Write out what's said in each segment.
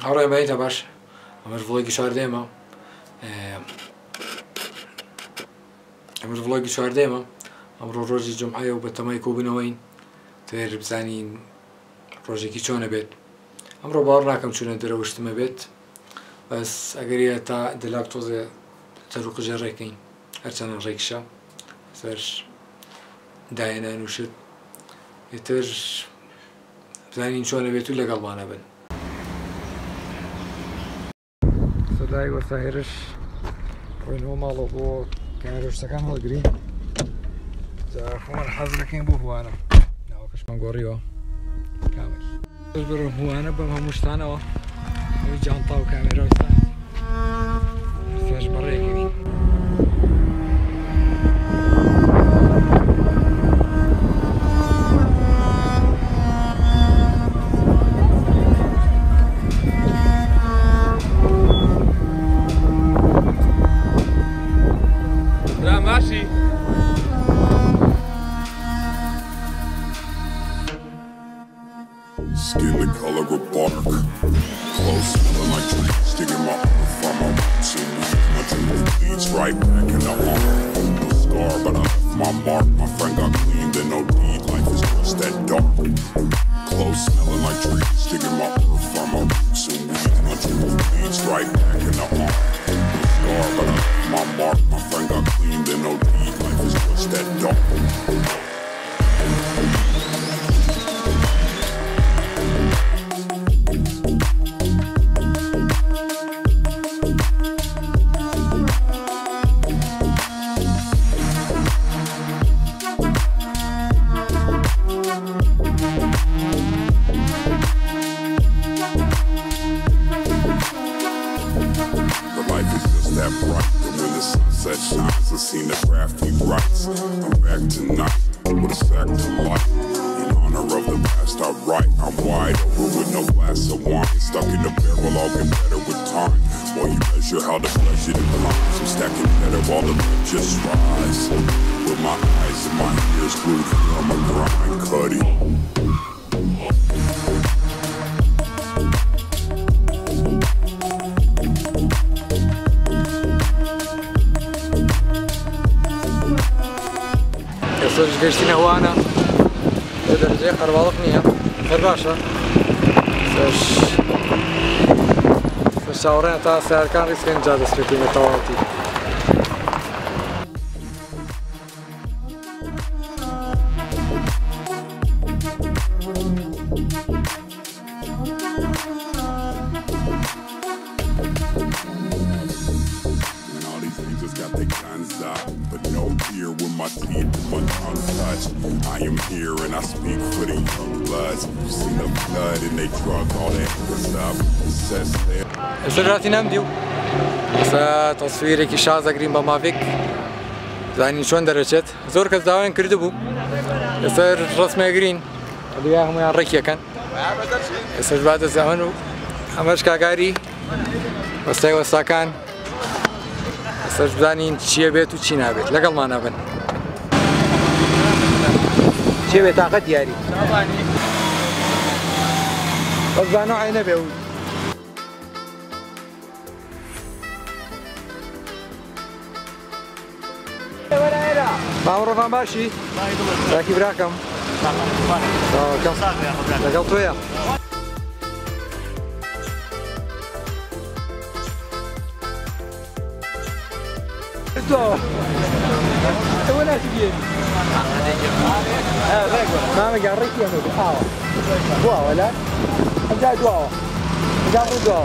ھاوڕێیان بەیتە باش ئەمەش ڤڵۆگی چواردەیەمە ئەمڕۆ ڕۆژی جومعەیە و بە تەمای کۆبوونەوەین تێر بزانین ڕۆژێکی چۆنە بێت ئەمڕۆ باوەڕ ناکەم چوونە دەرەوشتمە بێت بەس ئەگەریە تا دەلاک تۆزێ تەروقژە ڕێکەین هەرچەنە ڕێکشە سەر دایەنان وشت ئێتر بزانین چۆنە بێت و لەگەڵمانە بن سەدای وەسایرش ڕۆینەوە ماڵەوە بۆ کارۆشتەکان هەڵگرین جا خۆمان حەز دەکەین بۆ هوانە ناوەکەشمان گۆڕیوە کامل بەرە هوانە بەم هەموو شتانەوە ئەوی جانتا و کامێرەوەستان سێش بەڕێکەوین Skin the color of bark, clothes smelling like trees, sticking my arm from my roots and my dream leads right back in the arm. No scar, but I left my mark. My friend got clean, then no deed. Life is just that dark. Clothes smelling like trees, sticking my arm from my roots and my dream leads right back in the arm. No scar, but I left my mark. My friend got clean, then no deed. Life is just that dark. Seen the crafty rights. I'm back tonight with a sack to life. In honor of the past, I write. I'm wide open with no glass of wine. Stuck in the barrel, I'll get better with time. While you measure how the pleasure declines, I'm stacking better while the rent just rise. With my eyes and my ears glued here on my grind, cutty. گەشتینە هوانە لە دەرەجەی قەرباڵق نییە هەر باشە چاوەڕێیان تا سیارەکان ڕیسکەین جا دەستێتین بە تەواوەتی I am here and I speak for the young bloods. You see the blood and they drug all that stuff. ئێستا راتی نەمدی و ئێستا تەسویرێکی شازەکەین بە ماڤیک زانین چۆن دەرەچێت زۆر کەس داوایان کردبوو ئێستا ڕسمێگرین هەڵویا هەمویان ڕێکیەکەن ئێستاش با دەزانن و ئەمەش کاگاری وەستای وەستاکان ئێستاش بزانین چییە بێت و چی نابێت لەگەڵمان نابن چێ بێت تاقەت دیاری بەس زانۆ عای نەبێ و باوەڕۆتان باشی؟ راکی براکەم لەگەڵ تۆیە ئەوە ناچی بێنی مامەگە ڕێکی ئەمە ئاوە دواوە لە ئەمجا دواوە ئەمجا ڕوو دواوە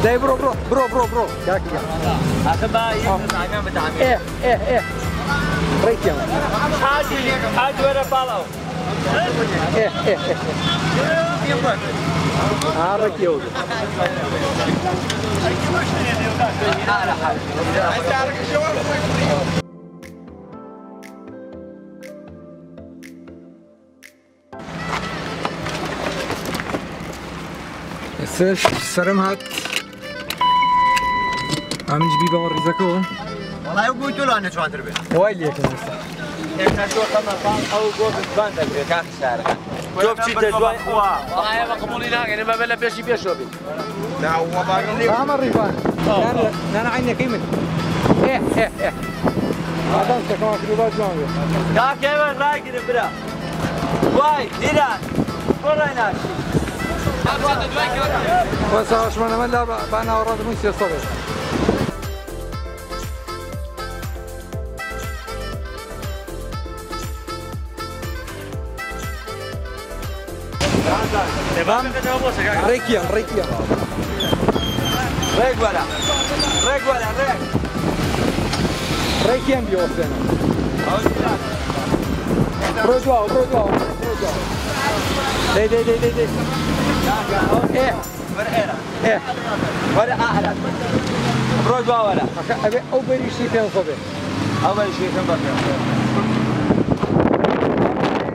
دای برۆ برۆ برۆ برۆ برۆ کاکیە ڕێکی ئەمە حاج وەرە باڵاو ڕێکی ئەوە سرم هات ئەمنج بی بەوە ڕیزەکەەوە وەڵای بووی تۆ لانە چوانتر بێت وای لێکم ئێستا ئێستا تۆ خەمە ئەو بۆ بزبان دەگرێت کاتی شارەکە تۆ بچیتە دوای خوا وڵایە بە قبوڵی ناگەن ئێمە بە لە پێشی پێشەوە بین ئەمە ڕیوان نانە عینەکەی من ئادەم سەکەمان کردوبات جوان بێت کاکێوە ڕاگیرم برا وای دیران بۆ ڕای ناشی بۆ ساوەشمانەمەدا با ناوەڕاتمووی 300 ڕێکیان ڕێک وەرە ڕێک وەرە ڕێک ڕێکیان بیوەستێنە بڕۆ دواوە بڕۆ دواوە دەی وەرە ئێرە وەرە ئاهرە بڕۆ دواوەرە ئەبێ ئەو بەریشی پێم خۆ بێت ئەو بەریشی پێم بە پێم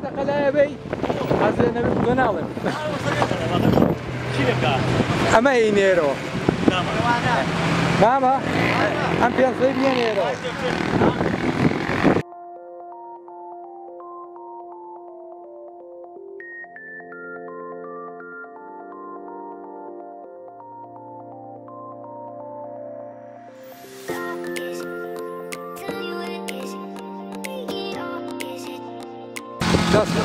دەقەلایە بەی حەزێ نەبێت تۆ ناڵێم ئەمە هینێرەوە مامە ئەم پێنسەی بێنێرەوە دەست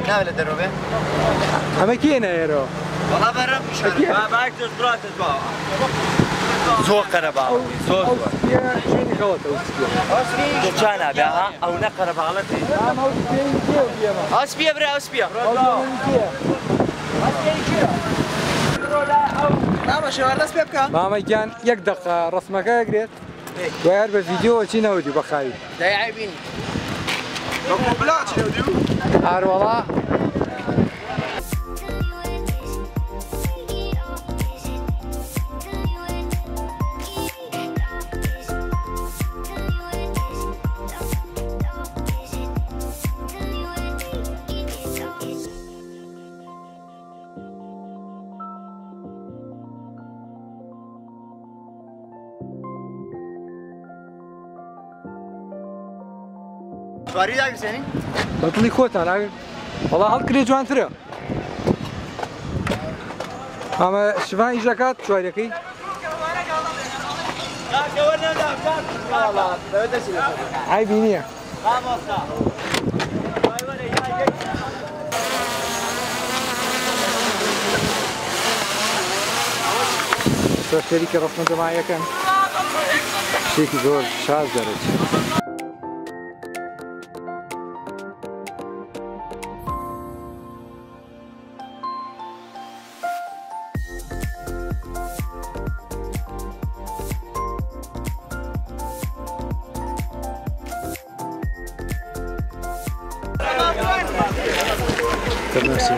ناوێت دەرۆبێ ئەمە کێنە ئێرەوە وەڵا بەرەم باک دەست بڕاتە دواوە زۆر قەرەباڵ زۆر دەچان نابێ ها ئەو نە قەرەباڵەتی ئەسپیە برا ئەسپیە مامەگیان یەک دقە ڕسمەکە ئەگرێت دوایار بە ڤیدیۆ چی نەوەدی بەخاوی دەیعیبینی هەروەڵا سواری داگرسێنی؟ بەدڵی خۆتان وەڵا هەڵکرێ جوانترە ئەمە شڤان ئیژەکات سوارەکەی عیبی نییە تۆ شەریکە ڕەسمەندەماییەکەن شتێکی زۆر شاز دەرێت Merci.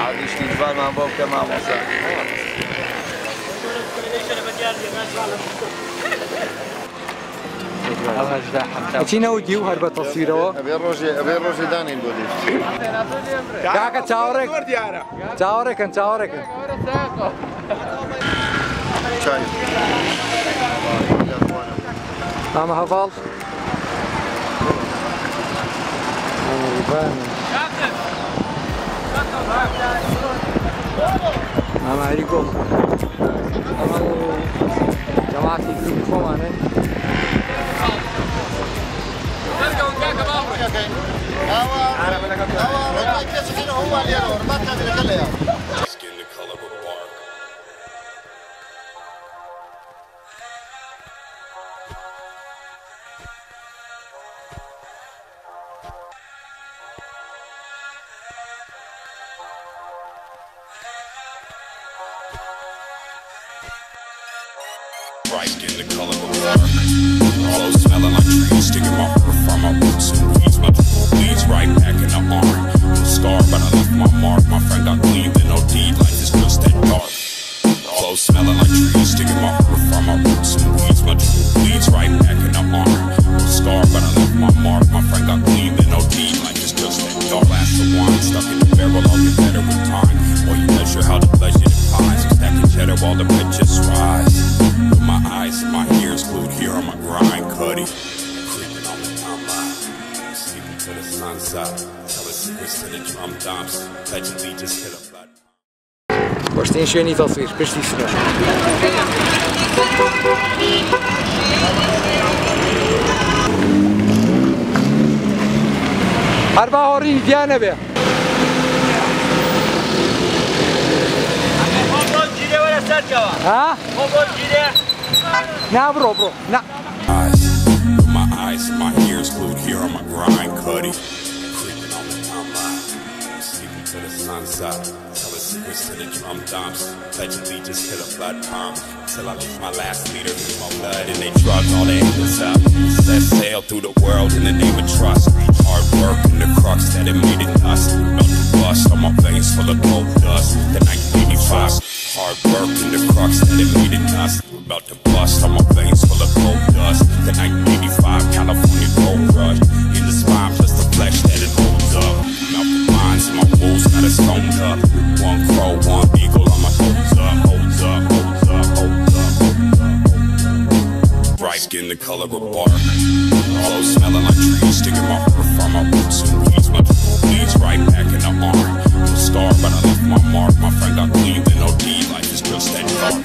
عادي اشتغال مع بابك مع موسى چی نەوتیو هەر بە تەسویرەوە ئەبێ ڕۆژێ دانین بۆ دیت کاکە چاوەڕێکن چای ئەمە هەڤاڵ ئەمە هەری گۆڵ ئەمە جەماعەتی گروپی خۆمانە Bright skin, the color of bark. Clothes smelling like trees, sticking my earth from my roots and weeds. My bleeds right back in the arm. Scar, but I left my mark. My friend got cleaned in no deed. Life is just that dark. Clothes smelling like trees, sticking my earth from my roots and weeds. My bleeds right back in the arm. Scar, but I left my mark. My friend got cleaned in no deed. Life is just that dark. Glass of wine, باشترین شوێنی تەسویر پشتی سرە هەر باوەڕی دیان نەبێ ها؟ نا بڕۆ بڕۆ نا My eyes and my ears glued here on my grind, cutty. Creeping on the timeline, sleeping to the sunset. Telling secrets to the drum dumps. Pledging allegiance to the blood pump. Till I leave my last leader in my blood and they drug all the haters up. Set sail through the world in the name of trust. Hard work and the crux that it made it us. Melt the bust on my veins full of gold dust. The 1985. Hard work and the crux that it made it us. About to bust on my veins full of gold dust. The 1985 California gold rush. In the spine, just the flesh that it holds up. Mouth the minds and my wolves got us stoned up. One crow, one eagle on my holds up, holds up, holds up, holds up, holds up. Bright skin, the color of bark. Hollow smelling like trees, sticking my earth from my roots and weeds. My bleeds right back in the arm. No scar, but I left my mark. My friend got clean with no D, life is just that dark.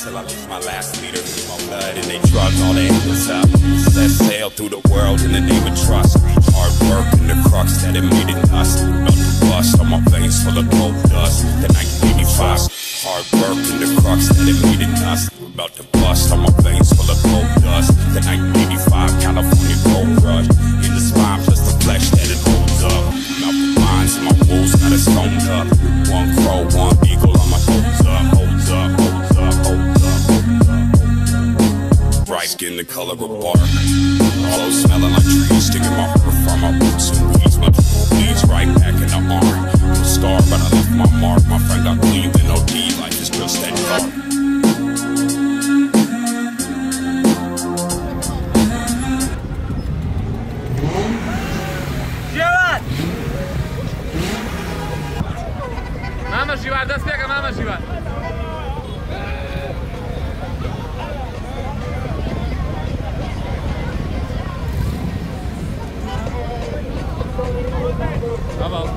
Till I leave my last leader in my blood and they drug all the haters up. Set sail through the world in the name of trust. Hard work and the crux that it made it us. Melt the bust on my veins full of gold dust. The 1985. Hard work and the crux that it made it us. About to bust on my veins full of gold dust. The 1985 California gold rush. In the spine, just the flesh that it holds up. Mouth the minds and my wolves got us stoned up. One crow, one eagle on my holds up, holds up, holds up, holds up, holds up. Bright skin, the color of bark. Hollow smelling like trees, sticking my earth from my roots and weeds. My bleeds right back in the arm. No scar, but I left my mark. My friend got clean with no D, life is just that dark. Mama Shiva, dest peka Mama Shiva. Tamam.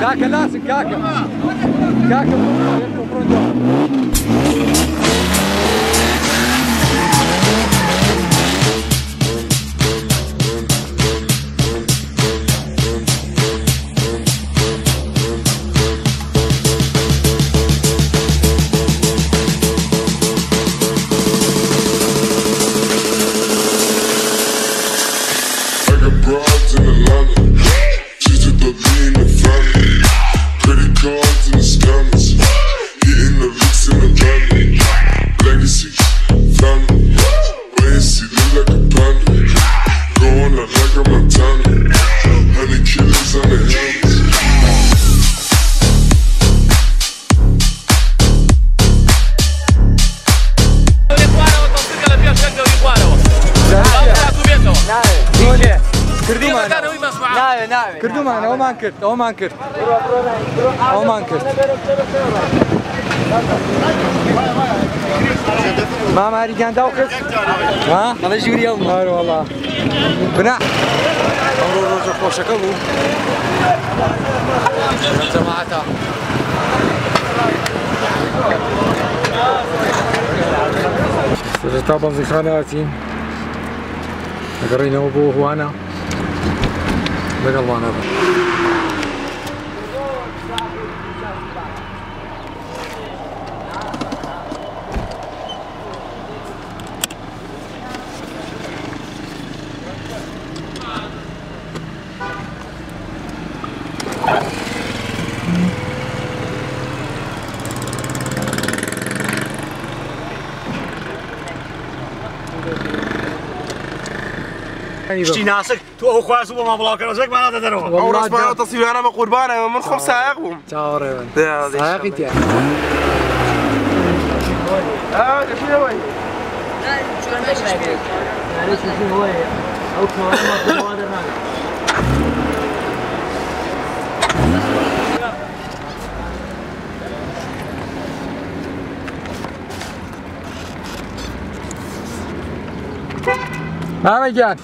كاكا لازم كاكا كاكا Broads in Atlanta, she took the lean and family. Credit cards in the کردومان ئەومان کرد ئەومان کرد ئەومان کرد ماماریگاندا و کرد ئەڵە ژووری ئەو وەڵا بنا ئەمڕۆ ڕۆژە خۆشەکە بوو جەماعەتە سەرەتا بەنزیخانە هاتین ئەگەڕێینەوە بۆ هوانە لەگەڵوانە بن شتی ناسک تو ئەو خواست بۆ مابڵاوکەرەوەزێکمان ناتە دەرەوە ئەو ڕستمانە تەسیوانە بە قوربانە من خۆم سایق بووم چاوەڕێ بن سایقی تیا ماڤیک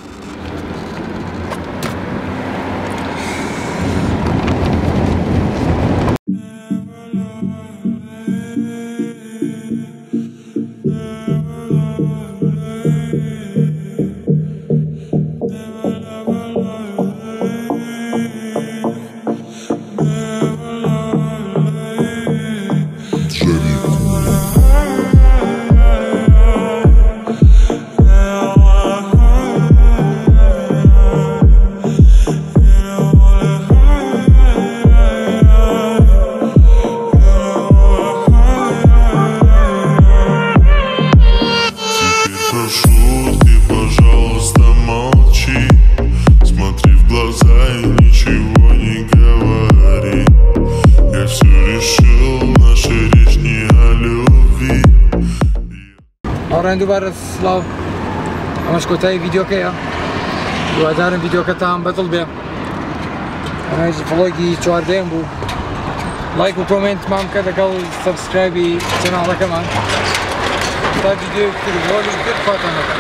ڕێن دووبارە سڵاو ئەمەش کۆتایی ڤیدیۆکەیە دووادارم ڤیدیۆکەتان بەدڵ بێ ئەمەش ڤڵۆگی چواردەیەم بوو لایک و کۆمنتمان بکە لەگەڵ سەبسکرایبی چەناڵەکەمان تا ڤیدیۆی کردVlog تر فاتان نەکەن